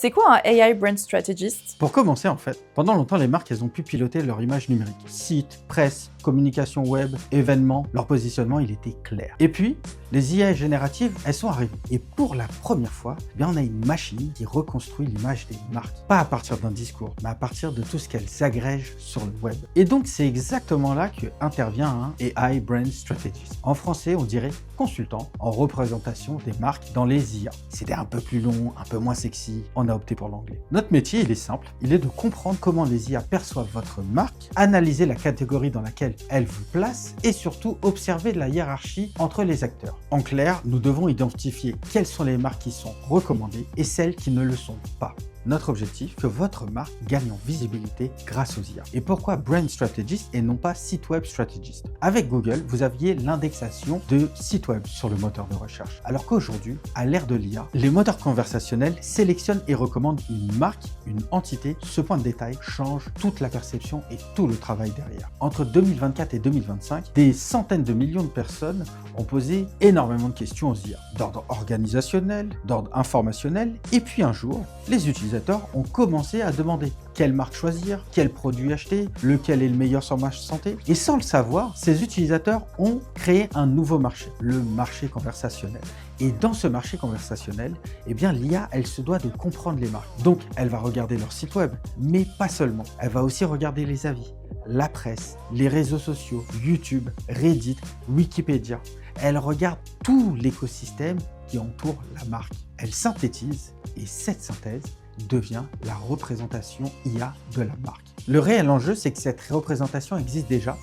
C'est quoi un AI Brand Strategist? Pour commencer, en fait, pendant longtemps, les marques, elles ont pu piloter leur image numérique. Site, presse, communication web, événements, leur positionnement, il était clair. Et puis, les IA génératives, elles sont arrivées. Et pour la première fois, eh bien, on a une machine qui reconstruit l'image des marques. Pas à partir d'un discours, mais à partir de tout ce qu'elles agrègent sur le web. Et donc, c'est exactement là que intervient un AI Brand Strategist. En français, on dirait consultant en représentation des marques dans les IA. C'était un peu plus long, un peu moins sexy, on a opté pour l'anglais. Notre métier, il est simple, il est de comprendre comment les IA perçoivent votre marque, analyser la catégorie dans laquelle elle vous place et surtout observer la hiérarchie entre les acteurs. En clair, nous devons identifier quelles sont les marques qui sont recommandées et celles qui ne le sont pas. Notre objectif, que votre marque gagne en visibilité grâce aux IA. Et pourquoi Brand Strategist et non pas Site Web Strategist? Avec Google, vous aviez l'indexation de sites web sur le moteur de recherche. Alors qu'aujourd'hui, à l'ère de l'IA, les moteurs conversationnels sélectionnent et recommandent une marque, une entité. Ce point de détail change toute la perception et tout le travail derrière. Entre 2024 et 2025, des centaines de millions de personnes ont posé énormément de questions aux IA, d'ordre organisationnel, d'ordre informationnel, et puis un jour, les utilisateurs ont commencé à demander quelle marque choisir, quel produit acheter, lequel est le meilleur sur ma santé. Et sans le savoir, ces utilisateurs ont créé un nouveau marché, le marché conversationnel. Et dans ce marché conversationnel, eh bien, l'IA, elle se doit de comprendre les marques. Donc, elle va regarder leur site web, mais pas seulement. Elle va aussi regarder les avis, la presse, les réseaux sociaux, YouTube, Reddit, Wikipédia. Elle regarde tout l'écosystème qui entoure la marque. Elle synthétise, et cette synthèse devient la représentation IA de la marque. Le réel enjeu, c'est que cette représentation existe déjà.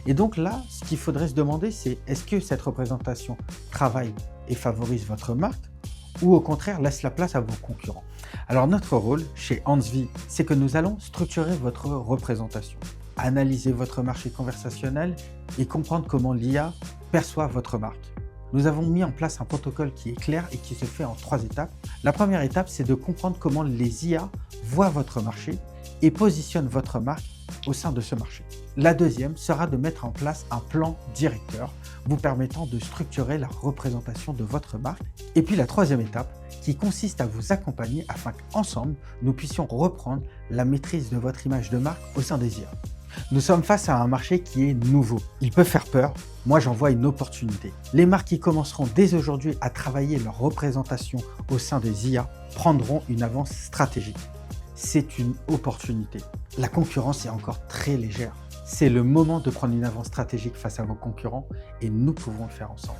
Et donc là, ce qu'il faudrait se demander, c'est est-ce que cette représentation travaille et favorise votre marque ou au contraire laisse la place à vos concurrents? Alors notre rôle chez Hansvi, c'est que nous allons structurer votre représentation, analyser votre marché conversationnel et comprendre comment l'IA perçoit votre marque. Nous avons mis en place un protocole qui est clair et qui se fait en 3 étapes. La première étape, c'est de comprendre comment les IA voient votre marché et positionnent votre marque au sein de ce marché. La deuxième sera de mettre en place un plan directeur vous permettant de structurer la représentation de votre marque. Et puis la troisième étape qui consiste à vous accompagner afin qu'ensemble, nous puissions reprendre la maîtrise de votre image de marque au sein des IA. Nous sommes face à un marché qui est nouveau. Il peut faire peur. Moi, j'en vois une opportunité. Les marques qui commenceront dès aujourd'hui à travailler leur représentation au sein des IA prendront une avance stratégique. C'est une opportunité. La concurrence est encore très légère. C'est le moment de prendre une avance stratégique face à vos concurrents et nous pouvons le faire ensemble.